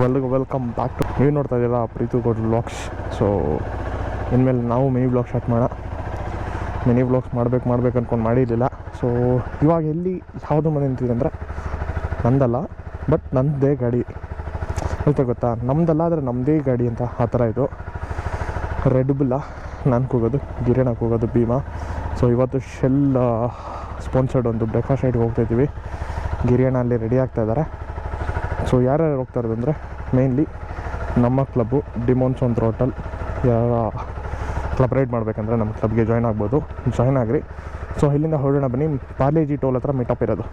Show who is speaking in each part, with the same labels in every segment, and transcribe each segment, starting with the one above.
Speaker 1: Welcome back to ನೀವು ನೋಡ್ತಾ ಇದ್ದೀರಾ ಪ್ರೀತು ಗೌಡ್ ವ್ಲಾಗ್ಸ್. ಸೊ ಇನ್ಮೇಲೆ ನಾವು ಮಿನಿ ವ್ಲಾಗ್ ಸ್ಟಾರ್ಟ್ ಮಾಡೋಣ. ಮಿನಿ ವ್ಲಾಗ್ಸ್ ಮಾಡ್ಬೇಕು ಅಂದ್ಕೊಂಡು ಮಾಡಿರಲಿಲ್ಲ. ಸೊ ಇವಾಗ ಎಲ್ಲಿ ಯಾವುದು ಮನೆ ನಿಂತಿದೆ ಅಂದರೆ ನಂದಲ್ಲ, ಬಟ್ ನನ್ನದೇ ಗಾಡಿ ಗೊತ್ತಾ. ನಮ್ಮದಲ್ಲ ಆದರೆ ನಮ್ಮದೇ ಗಾಡಿ ಅಂತ ಆ ಥರ ಇದು. ರೆಡ್ ಬುಲ್ಲ ನಾನು ಹೋಗೋದು, ಗಿರಣಕ್ಕೆ ಹೋಗೋದು ಭೀಮಾ. ಸೊ ಇವತ್ತು ಶೆಲ್ ಸ್ಪಾನ್ಸರ್ಡ್ ಒಂದು ಬ್ರೇಕ್ಫಾಸ್ಟ್ ಐಟ್ಗೆ ಹೋಗ್ತಾಯಿದ್ದೀವಿ. ಗಿರಿಯಣ್ಣ ಅಲ್ಲಿ ರೆಡಿ ಆಗ್ತಾಯಿದ್ದಾರೆ. ಸೊ ಯಾರ್ಯಾರು ಹೋಗ್ತಾ ಇರೋದು ಅಂದರೆ ಮೇಯ್ನ್ಲಿ ನಮ್ಮ ಕ್ಲಬ್ಬು ಡಿಮೋನ್ಸ್ ಒಂದು ಹೋಟೆಲ್. ಯಾರ ಕ್ಲಬ್ ರೈಡ್ ಮಾಡಬೇಕಂದ್ರೆ ನಮ್ಮ ಕ್ಲಬ್ಗೆ ಜಾಯ್ನ್ ಆಗ್ಬೋದು, ಜಾಯ್ನ್ ಆಗಿರಿ. ಸೊ ಇಲ್ಲಿಂದ ಹೊರಡೋಣ ಬನ್ನಿ. ಪಾರ್ಲೇಜಿ ಟೋಲ್ ಹತ್ರ ಮೀಟಪ್ ಇರೋದು.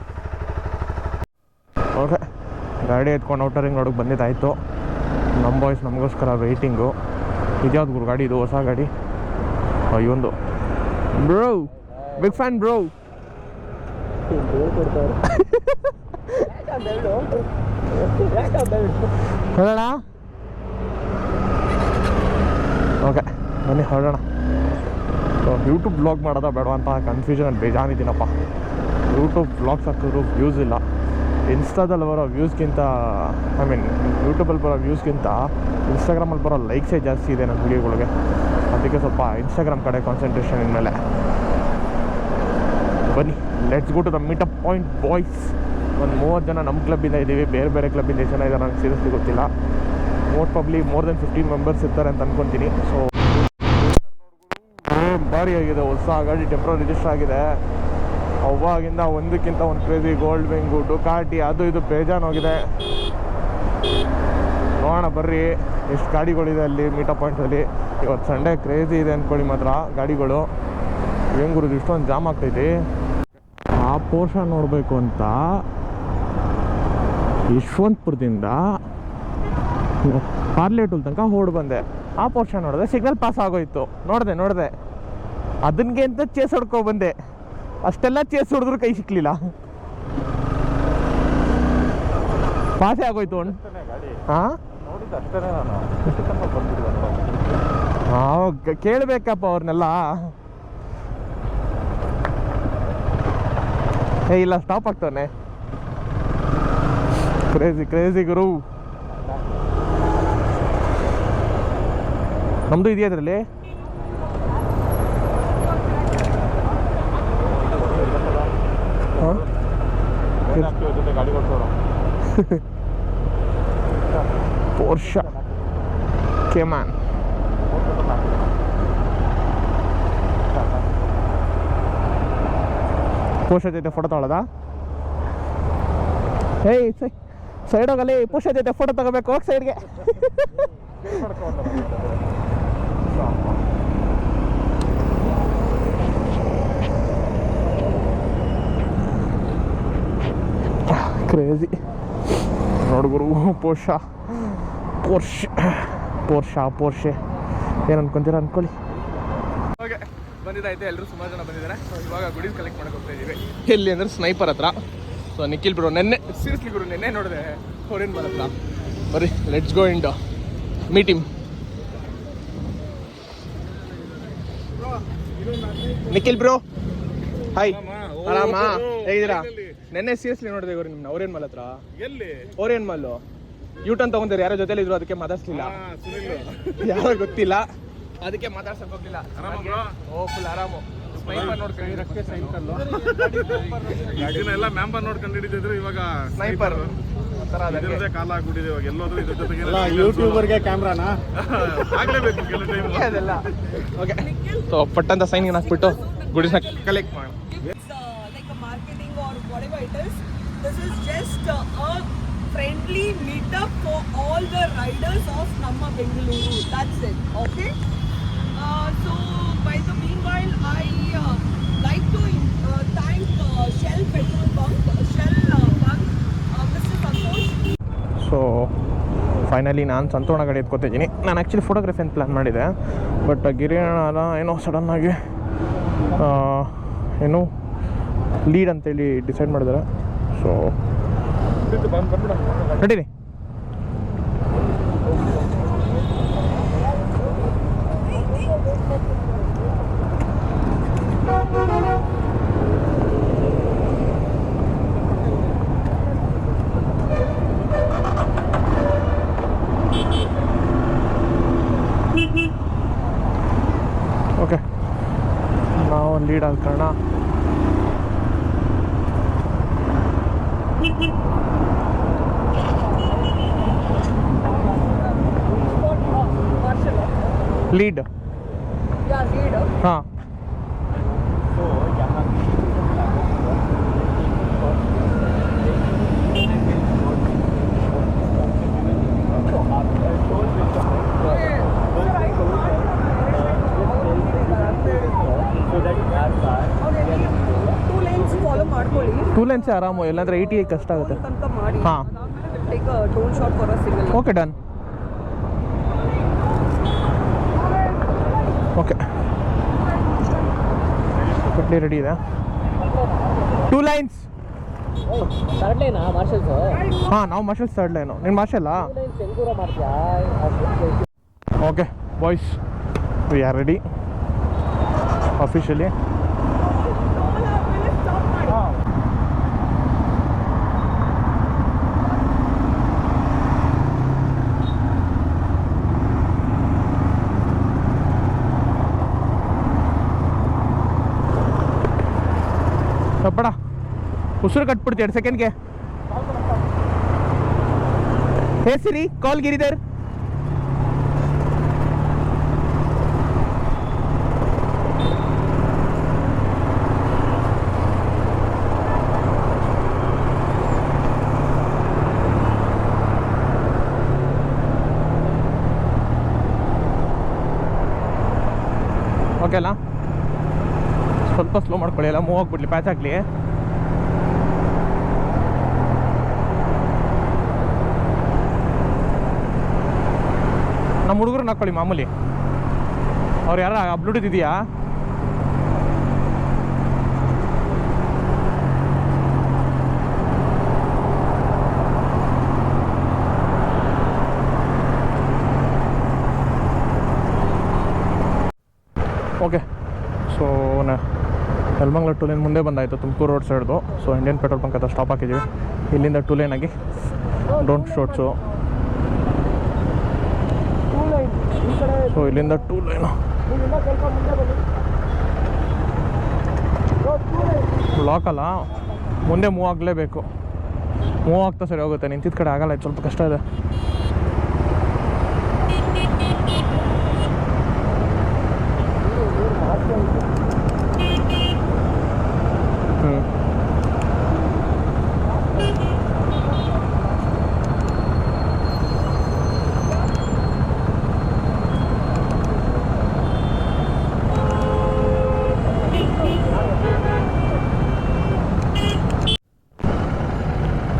Speaker 1: ಓಕೆ, ಗಾಡಿ ಎತ್ಕೊಂಡು ಔಟರ್ ರಿಂಗ್ ರೋಡಿಗೆ ಬಂದಿದ್ದಾಯಿತು. ನಮ್ಮ ಬಾಯ್ಸ್ ನಮಗೋಸ್ಕರ ವೆಯ್ಟಿಂಗು. ಇದ್ಯಾವ್ದು ಗುರು ಗಾಡಿ? ಇದು ಹೊಸ ಗಾಡಿ. ಇವೊಂದು ಬ್ರೋ, ಬಿಗ್ ಫ್ಯಾನ್ ಬ್ರೋ. ಹೊರಡೋಣ. ಓಕೆ ಬನ್ನಿ ಹೊರಡೋಣ. ಯೂಟ್ಯೂಬ್ ಬ್ಲಾಗ್ ಮಾಡೋದ ಬೇಡ ಅಂತ ಕನ್ಫ್ಯೂಷನಲ್ಲಿ ಬೇಜಾನಿದ್ದೀನಪ್ಪ. ಯೂಟ್ಯೂಬ್ ಬ್ಲಾಗ್ಸ್ ಹಾಕಿದ್ರು ವ್ಯೂಸ್ ಇಲ್ಲ. ಇನ್ಸ್ಟಾದಲ್ಲಿ ಬರೋ ವ್ಯೂಸ್ಗಿಂತ ಯೂಟ್ಯೂಬಲ್ಲಿ ಬರೋ ವ್ಯೂಸ್ಗಿಂತ ಇನ್ಸ್ಟಾಗ್ರಾಮಲ್ಲಿ ಬರೋ ಲೈಕ್ಸೇ ಜಾಸ್ತಿ ಇದೆ ನನ್ನ ವೀಡಿಯೋಗಳಿಗೆ. ಅದಕ್ಕೆ ಸ್ವಲ್ಪ ಇನ್ಸ್ಟಾಗ್ರಾಮ್ ಕಡೆ ಕಾನ್ಸಂಟ್ರೇಷನ್ ಇನ್ಮೇಲೆ. ಬನ್ನಿ, let's go to the meetup point boys. ಒಂದು 30 ಜನ ನಮ್ಮ ಕ್ಲಬ್ಬಿಂದ ಇದ್ದೀವಿ. ಬೇರೆ ಬೇರೆ ಕ್ಲಬ್ಬಿಂದ ಎಷ್ಟು ಜನ ಇದ್ದಾರೆ ನನಗೆ ಸೀರಿಯಸ್ಲಿ ಗೊತ್ತಿಲ್ಲ. ಮೋರ್ ದೆನ್ 15 ಮೆಂಬರ್ಸ್ ಇರ್ತಾರೆ ಅಂತ ಅಂದ್ಕೊತೀನಿ. ಸೊ ಭಾರಿ ಆಗಿದೆ. ಹೊಸ ಗಾಡಿ ಟೆಂಪ್ರರಿ ರಿಜಿಸ್ಟರ್ ಆಗಿದೆ. ಅವಾಗಿಂದ ಒಂದಕ್ಕಿಂತ ಒಂದು ಕ್ರೇಜಿ. ಗೋಲ್ಡ್ ವಿಂಗು, ಡುಕಾಟಿ, ಅದು ಇದು ಬೇಜಾನೋಗಿದೆ. ನೋಡೋಣ ಬರ್ರಿ ಎಷ್ಟು ಗಾಡಿಗಳಿದೆ ಅಲ್ಲಿ ಮೀಟಪ್ ಪಾಯಿಂಟಲ್ಲಿ. ಇವತ್ತು ಸಂಡೇ ಕ್ರೇಜಿ ಇದೆ ಅಂದ್ಕೊಳ್ಳಿ ಮಾತ್ರ ಗಾಡಿಗಳು. ಹೆಂಗೆ ಗುರುದು ಇಷ್ಟೊಂದು ಜಾಮ್ ಆಗ್ತೈತಿ. ಆ ಪೋರ್ಷನ್ ನೋಡಬೇಕು ಅಂತ ಯಶವಂತಪುರದಿಂದ ಪಾರ್ಲೇಟೂಲ್ ತನಕ ಹೊರಡು ಬಂದೆ. ಆ ಪೋರ್ಷನ್ ನೋಡಿದೆ, ಸಿಗ್ನಲ್ ಪಾಸ್ ಆಗೋಯ್ತು. ನೋಡಿದೆ ಅದನ್ಗೆ ಅಂತ ಚೇಸ್ ಹೊಡ್ಕೊ ಬಂದೆ. ಅಷ್ಟೆಲ್ಲ ಚೇಸ್ ಹೊಡೆದ್ರು ಕೈ ಸಿಕ್ಲಿಲ್ಲ. ಪಾಸೇ ಆಗೋಯ್ತು. ಹಾಂ ಕೇಳಬೇಕಪ್ಪ ಅವ್ರನ್ನೆಲ್ಲ. ಇಲ್ಲ ಸ್ಟಾಪ್ ಆಗ್ತಾನೆ. ಕ್ರೇಜಿ ಗುರು. ನಮ್ಮದು ಇದೆಯಾ ಅದರಲ್ಲಿ? ಪೋರ್ಷಾ ಕೇಮ್ಯಾನ್. ಪೋರ್ಷಾ ಜೊತೆ ಫೋಟೋ ತಗೊಳ್ಳೋದಾ? ಹೇಯ್ ಸೈಡ್ ಹೋಗಲಿ. ಪೋರ್ಷಾ ಜೊತೆ ಫೋಟೋ ತಗೋಬೇಕು. ಹೋಗಿ ಸೈಡ್ಗೆ. ಕ್ರೇಜಿ ನೋಡ್ಗುರು. ಪೋರ್ಷೆ ಏನು ಅನ್ಕೊಂತೀರ ಅನ್ಕೊಳ್ಳಿ. ಓಕೆ, ಬಂದಿದ್ದಾಯ್ತು. ಎಲ್ಲರೂ ಸುಮಾರು ಜನ ಬಂದಿದ್ದಾರೆ. ಸೊ ಇವಾಗ ಗುಡೀಸ್ ಕಲೆಕ್ಟ್ ಮಾಡಕ್ಕೆ ಹೋಗ್ತಾ ಇದ್ದೀವಿ. ಎಲ್ಲಿ ಅಂದರೆ ಸ್ನೈಪರ್ ಹತ್ರ. ಸೊ ನಿಖಿಲ್ ಬ್ರೋ ಸೀರಿಯಸ್ಲಿ ಗುರು ನೆನ್ನೆ ನೋಡಿದೆ ಹೊರೇನ್ ಬರತ್ತ. ಬರ್ರಿ, let's go and meet him. Nikhil bro hi, ಆರಾಮಾ? ಹೇಗಿದ್ದೀರಾ? ನೆನ್ನೆ ಸೀರಿಯಸ್ಲಿ ನೋಡಿದೆ ಇವರು ನಿಮ್ಮನ್ನ ಓರಿಯನ್ ಮಾಲ್ ಹತ್ರ. ಎಲ್ಲಿ? ಓರಿಯನ್ ಮಾಲು ಯೂಟರ್ನ್ ತಗೊಂತಾರೆ. ಯಾರೋ ಜೊತೆಲಿ ಇದ್ರು, ಅದಕ್ಕೆ ಮಾತಾಡ್ಸ್ಲಿಲ್ಲ. ಯಾರೋ ಗೊತ್ತಿಲ್ಲ, ಅದಕ್ಕೆ ಮಾತಾಡ್ಸಕ್ ಹೋಗ್ಲಿಲ್ಲ. ಓ ಫುಲ್ ಆರಾಮು. ಸ್ನೈಪರ್ ನೋಡ್ಕೊಂಡಿರಕ್ಕೆ ಎಲ್ಲ ಮ್ಯಾಂಬರ್ ನೋಡ್ಕೊಂಡಿದ್ರು. ಇವಾಗ ಸ್ನೈಪರ್ ಕಾಲ ಆಗ್ಬಿಟ್ಟಿದೆ. ಇವಾಗ ಎಲ್ಲೋದ್ರು ಇದ್ರ ಜೊತೆಗೆ ಯೂಟ್ಯೂಬರ್ಗೆ ಕ್ಯಾಮ್ರಾನ ಆಗ್ಲೇಬೇಕು ಕೆಲವು ಟೈಮ್ ಅದೆಲ್ಲ. ಓಕೆ, ಸೊ ಪಟ್ಟಂತ ಸೈನ್ ಹಾಕ್ಬಿಟ್ಟು ಗುಡಿಸ್ನ ಕಲೆಕ್ಟ್ ಮಾಡಿ.
Speaker 2: This is just a friendly meetup for all the riders of Namma Bengaluru. That's it. Okay. So by the meanwhile, I like to thank Shell Petrol Bunk, Mr. Santosh.
Speaker 1: So finally ನಾನು ಸಂತೋಣ ಗಾಡಿ ಎತ್ಕೊತಿದ್ದೀನಿ. ನಾನು actually photography ಅಂತ plan ಮಾಡಿದೆ. But ಗಿರಿಯಣ್ಣ ಏನೋ ಸಡನ್ನಾಗಿ ಏನು lead ಅಂತೇಳಿ decide ಮಾಡಿದ್ದಾರೆ. ಸೊ ನಡೀರಿ. ಲೀಡ್ ಆದ ಕಾರಣ ಲೀಡ್. ಹಾಂ, ಟೂ ಲೈನ್ಸೇ ಆರಾಮು, ಇಲ್ಲಾಂದರೆ 80 ಕಷ್ಟ ಆಗುತ್ತೆ. ಹಾಂ, ಓಕೆ ಡನ್. ಓಕೆ, ಕಟ್ಲಿ ರೆಡಿ ಇದೆ. 2 ಲೈನ್ಸ್.
Speaker 3: ಥರ್ಡ್ ಲೈನಾ ಮಾರ್ಷಲ್ಸು?
Speaker 1: ಹಾಂ, ನಾವು ಮಾರ್ಷಲ್ಸ್ ಥರ್ಡ್ ಲೈನು. ನೀನು ಮಾರ್ಷಲ್ಲಾ?
Speaker 3: ದೂರ ಮಾಡ್ತೀಯಾ?
Speaker 1: Okay boys, we are ready officially. ಬಡ ಉಸಿರು ಕಟ್ಬಿಡ್ತೀವಿ 2 ಸೆಕೆಂಡ್ಗೆ. ಹೇ ಸಿರಿ, ಕಾಲ್ ಗಿರಿಧರ್. ಓಕೆ ಅಲ್ಲ, ಸ್ವಲ್ಪ ಸ್ಲೋ ಮಾಡ್ಕೊಳ್ಳಿ, ಎಲ್ಲ ಮೂವ್ ಆಗಿಬಿಡ್ಲಿ, ಪ್ಯಾಚ್ ಆಗಲಿ. ನಮ್ಮ ಹುಡುಗರು ಹಾಕ್ಕೊಳ್ಳಿ ಮಾಮೂಲಿ. ಅವ್ರು ಯಾರ ಬ್ಲೂಟೂತ್ ಇದೆಯಾ? ಓಕೆ, ಸೊ ನೆಲಮಂಗಲ 2 ಲೈನ್ ಮುಂದೆ ಬಂದಾಯಿತು, ತುಮಕೂರು ರೋಡ್ ಸೈಡ್ದು. ಸೊ ಇಂಡಿಯನ್ ಪೆಟ್ರೋಲ್ ಬಂಕ್ ಹತ್ರ ಸ್ಟಾಪ್ ಹಾಕಿದ್ದೀವಿ. ಇಲ್ಲಿಂದ 2 ಲೈನ್ ಆಗಿ ಡೋಂಟ್ ಶೋಟ್ಸು. ಸೊ ಇಲ್ಲಿಂದ 2 ಲೈನು ಬ್ಲಾಕ್ ಅಲ್ಲ, ಮುಂದೆ ಮೂವ್ ಆಗಲೇಬೇಕು. ಮೂವ್ ಆಗ್ತಾ ಸರಿ ಹೋಗುತ್ತೆ, ನಿಂತಿದ್ದ ಕಡೆ ಆಗಲ್ಲ, ಇದು ಸ್ವಲ್ಪ ಕಷ್ಟ ಇದೆ.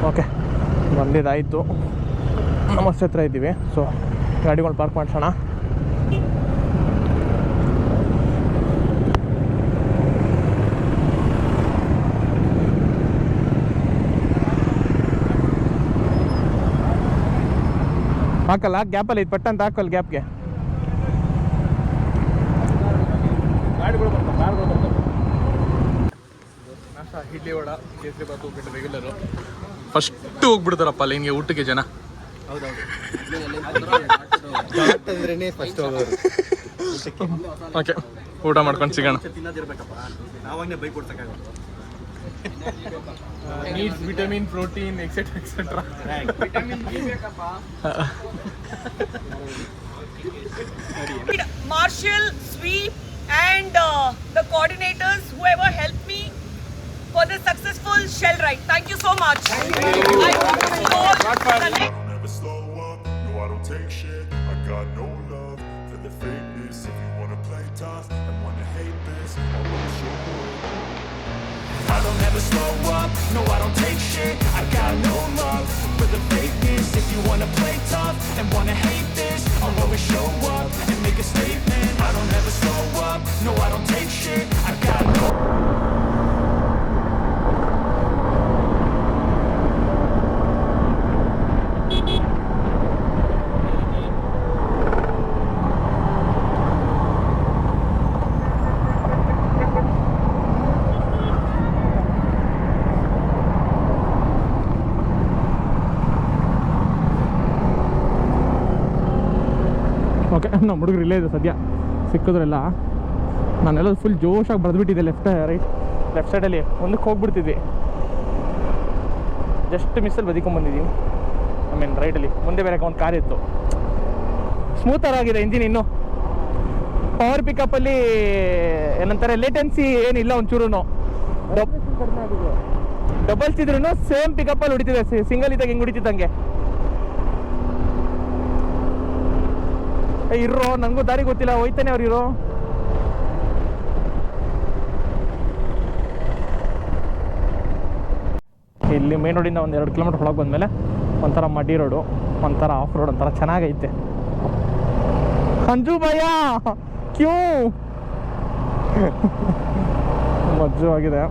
Speaker 1: ಓಕೆ, ಬಂದಿದ್ದಾಯಿತು. ನಮಸ್ತೆ ಹತ್ರ ಇದ್ದೀವಿ. ಸೊ ಗಾಡಿಗಳು ಪಾರ್ಕ್ ಮಾಡಿಸೋಣ. ಹಾಕಲ್ಲ ಗ್ಯಾಪಲ್ಲಿ, ಇದು ಪಟ್ಟಂತ ಹಾಕಲ್ಲ ಗ್ಯಾಪ್ಗೆ. ಗಾಡಿಗಳು ಬರ್ತಾವೆ. ನಾಷ್ಟ ಇಡ್ಲಿ ವಡ ಕೇಸರಿ ಬಾತು ಉಪ್ಪಿಟ್ಟು ರೆಗ್ಯುಲರು. ಫಸ್ಟ್ ಹೋಗ್ಬಿಡ್ತಾರಪ್ಪ ಲೈನ್ಗೆ ಊಟಕ್ಕೆ ಜನ. ಓಕೆ, ಊಟ ಮಾಡ್ಕೊಂಡು ಸಿಗೋಣ. Needs vitamin, protein, etcetera etcetera.
Speaker 2: Marshall, Sweep, and the coordinators, whoever helped me for the successful Shell ride. Thank you so much. I want to explore the next.
Speaker 4: I'll never slow up, no I don't take shit. I got no love for the fakeness. If you wanna play tough and wanna hate this, I'll always show up. I don't ever slow up, no I don't take shit. I got no love for the fakeness. If you wanna play tough and wanna hate this, I'll always show up and make a statement. I don't ever slow up, no I don't take shit. I got no.
Speaker 1: Okay, ನಮ್ಮ ಹುಡುಗರು ಇಲ್ಲೇ ಇದೆ ಸದ್ಯ, ಸಿಕ್ಕಿದ್ರೆಲ್ಲ ನಾನೆಲ್ಲ full ಜೋಶಾಗಿ ಬರೆದ್ಬಿಟ್ಟಿದ್ದೆ left ಸೈಡಲ್ಲಿ ಮುಂದಕ್ಕೆ ಹೋಗ್ಬಿಡ್ತಿದ್ವಿ. Just ಮಿಸ್ಸಲ್ಲಿ ಬದಿಕೊಂಡ್ಬಂದಿದ್ದೀನಿ. I mean ರೈಟಲ್ಲಿ ಮುಂದೆ ಬೇರೆ ಒಂದು ಕಾರ್ ಇತ್ತು. ಸ್ಮೂತರ್ ಆಗಿದೆ ಇಂಜಿನ್. ಇನ್ನು ಪವರ್ ಪಿಕಪ್ಪಲ್ಲಿ ಏನಂತಾರೆ ಲೇಟೆನ್ಸಿ ಏನಿಲ್ಲ ಒಂಚೂರು. ಡಬಲ್ಸ್ ಇದ್ರೂ ಸೇಮ್ ಪಿಕಪ್ಪಲ್ಲಿ ಹೊಡಿತಿದೆ. ಸಿಂಗಲ್ ಇದ್ದಾಗ ಹೆಂಗೆ ಹೊಡಿತಿದ್ದಂಗೆ. ಇರೋ ನನಗೂ ದಾರಿ ಗೊತ್ತಿಲ್ಲ, ಹೋಯ್ತಾನೆ ಅವ್ರು ಇರೋ. ಇಲ್ಲಿ ಮೇನ್ ರೋಡಿಂದ ಒಂದು 2 ಕಿಲೋಮೀಟರ್ ಒಳಗೆ ಬಂದಮೇಲೆ ಒಂಥರ ಮಡ್ಡಿ ರೋಡು, ಒಂಥರ ಆಫ್ ರೋಡ್, ಒಂಥರ ಚೆನ್ನಾಗೈತೆ. ಅಂಜು ಭಯ ಕ್ಯೂ ಮಜವಾಗಿದೆ.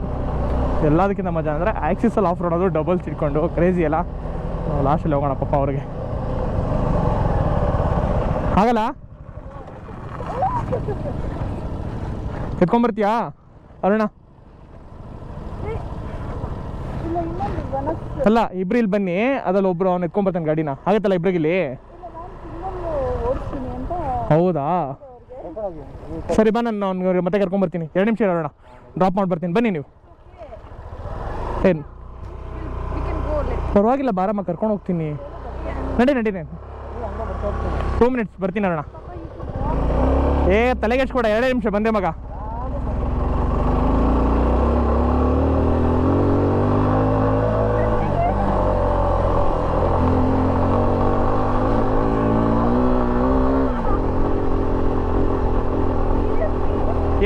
Speaker 1: ಎಲ್ಲದಕ್ಕಿಂತ ಮಜಾ ಅಂದರೆ ಆ್ಯಕ್ಸಿಸಲ್ಲಿ ಆಫ್ ರೋಡ್, ಅದು ಡಬಲ್ಸ್ ಇಟ್ಕೊಂಡು ಕ್ರೇಜಿ ಅಲ್ಲ. ನಾವು ಲಾಸ್ಟಲ್ಲಿ ಹೋಗೋಣ ಪಾಪ ಅವ್ರಿಗೆ ಆಗಲ್ಲ. ಎತ್ಕೊಂಬರ್ತೀಯಾ ಅರುಣ? ಅಲ್ಲ, ಇಬ್ರು ಇಲ್ಲಿ ಬನ್ನಿ, ಅದ್ರಲ್ಲಿ ಒಬ್ರು ಅವ್ನು ಎತ್ಕೊಂಬರ್ತಾನೆ ಗಾಡಿನ. ಆಗತ್ತಲ್ಲ ಇಬ್ರಿಗಿಲ್ಲಿ? ಹೌದಾ, ಸರಿ ಬಾ, ನಾನು ಅವ್ನಿಗೆ ಮತ್ತೆ ಕರ್ಕೊಂಬರ್ತೀನಿ. 2 ನಿಮಿಷ ಅರುಣ, ಡ್ರಾಪ್ ಮಾಡಿ ಬರ್ತೀನಿ. ಬನ್ನಿ ನೀವು. ಏನು ಪರವಾಗಿಲ್ಲ, ಬಾರಮ್ಮ, ಕರ್ಕೊಂಡು ಹೋಗ್ತೀನಿ. ನಡಿ 2 ಮಿನಿಟ್ಸ್ ಬರ್ತೀನಿ ಅರುಣ. ತಲೆಗೆಡ್ಸ್ಕೊಡ, 2 ನಿಮಿಷ ಬಂದೆ ಮಗ.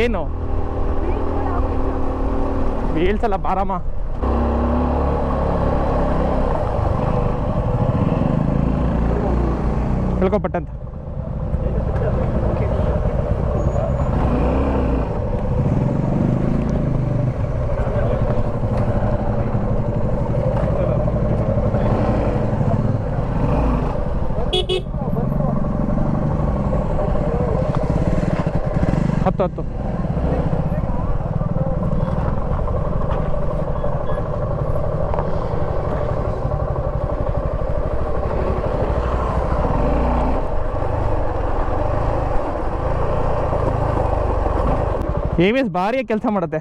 Speaker 1: ಏನು ಬೀಳ್ಸಲ್ಲ, ಬಾರಮ್ಮ. ಹೇಳ್ಕೊಪಟ್ಟಂತ ಹತ್ತು ABS ಭಾರಿ ಕೆಲಸ ಮಾಡುತ್ತೆ.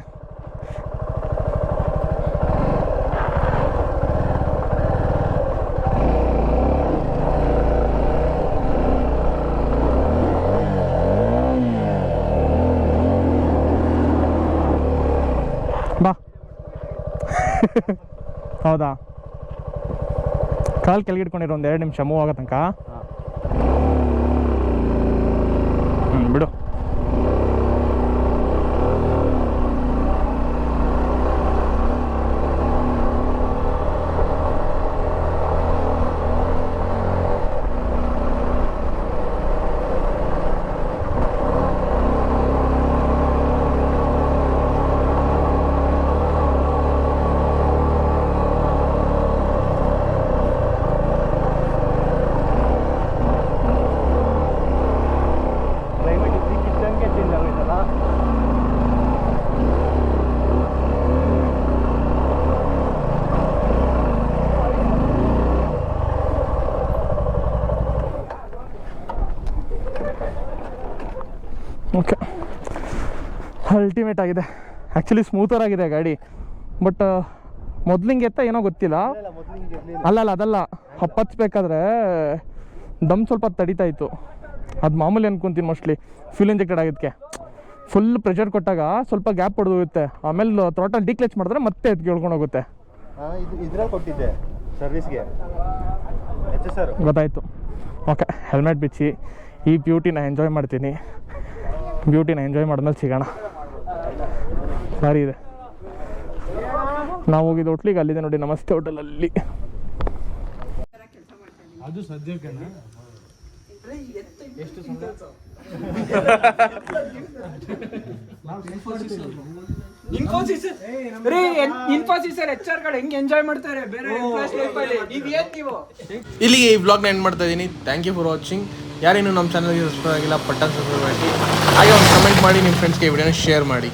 Speaker 1: ಬಾ. ಹೌದಾ, ಕಾಲು ಕೆಳಗೆ ಇಟ್ಕೊಂಡಿರೋ ಒಂದು 2 ನಿಮಿಷ ಮೂವ್ ಆಗೋ ತನಕ. ಬಿಡು. ಓಕೆ, ಅಲ್ಟಿಮೇಟ್ ಆಗಿದೆ. ಆ್ಯಕ್ಚುಲಿ ಸ್ಮೂತರ್ ಆಗಿದೆ ಗಾಡಿ, ಬಟ್ ಮೊದಲಿಂಗೆ ಎತ್ತ ಏನೋ ಗೊತ್ತಿಲ್ಲ. ಅದಲ್ಲ ಹಪ್ಪತ್ಸ್ಬೇಕಾದ್ರೆ ದಮ್ ಸ್ವಲ್ಪ ತಡೀತಾ ಇತ್ತು. ಅದು ಮಾಮೂಲಿ ಅನ್ಕೊಂತೀನಿ ಮೋಸ್ಟ್ಲಿ, ಫ್ಯೂಲ್ ಇಂಜೆಕ್ಟೆಡ್ ಆಗಿದ್ದಕ್ಕೆ. ಫುಲ್ ಪ್ರೆಷರ್ ಕೊಟ್ಟಾಗ ಸ್ವಲ್ಪ ಗ್ಯಾಪ್ ಹೊಡೆದು ಹೋಗುತ್ತೆ, ಆಮೇಲೆ ಥ್ರಾಟಲ್ ಡಿಕ್ಲಚ್ ಮಾಡಿದ್ರೆ ಮತ್ತೆ ಎತ್ತಿ ಕೇಳ್ಕೊಂಡು ಹೋಗುತ್ತೆ.
Speaker 5: ಇದ್ರಲ್ಲಿ ಕೊಟ್ಟಿದ್ದೆ ಸರ್ವಿಸ್ಗೆ,
Speaker 1: ಗೊತ್ತಾಯಿತು. ಓಕೆ, ಹೆಲ್ಮೆಟ್ ಬಿಚ್ಚಿ ಈ ಬ್ಯೂಟಿನ ಎಂಜಾಯ್ ಮಾಡ್ತೀನಿ. ಬ್ಯೂಟಿನ ಎಂಜಾಯ್ ಮಾಡಿದ್ಮೇಲೆ ಸಿಗೋಣ. ಸರಿ ಇದೆ. ನಾವು ಹೋಗಿದ್ದು ಹೋಟ್ಲಿಗೆ ಅಲ್ಲಿದೆ ನೋಡಿ, ನಮಸ್ತೆ ಹೋಟೆಲಲ್ಲಿ.
Speaker 5: ಅದು ಸದ್ಯಕ್ಕೆ ಎಷ್ಟು
Speaker 3: ಇನ್ಫೋಸಿಸ್ HR ಹೆಂಗ್ ಎಂಜಾಯ್ ಮಾಡ್ತಾರೆ ಬೇರೆ ಎಂಪ್ಲಾಯ್ಸ್ ಲೈಫಲ್ಲಿ. ನೀವು
Speaker 1: ಇಲ್ಲಿಗೆ ಈ ವ್ಲಾಗ್ನ ಎಂಡ್ ಮಾಡ್ತಾ ಇದ್ದೀನಿ. Thank you for watching. ಯಾರೇನು ನಮ್ಮ ಚಾನಲ್ಗೆ ಸಬ್ಸ್ಕ್ರೈಬ್ ಆಗಿಲ್ಲ, ಪಟ್ಟನ್ ಸಬ್ಸ್ಕ್ರೈಬ್ ಮಾಡಿ, ಹಾಗೆ ಒಂದು ಕಮೆಂಟ್ ಮಾಡಿ, ನಿಮ್ಮ ಫ್ರೆಂಡ್ಸ್ಗೆ ಈ ವಿಡಿಯೋನ ಶೇರ್ ಮಾಡಿ.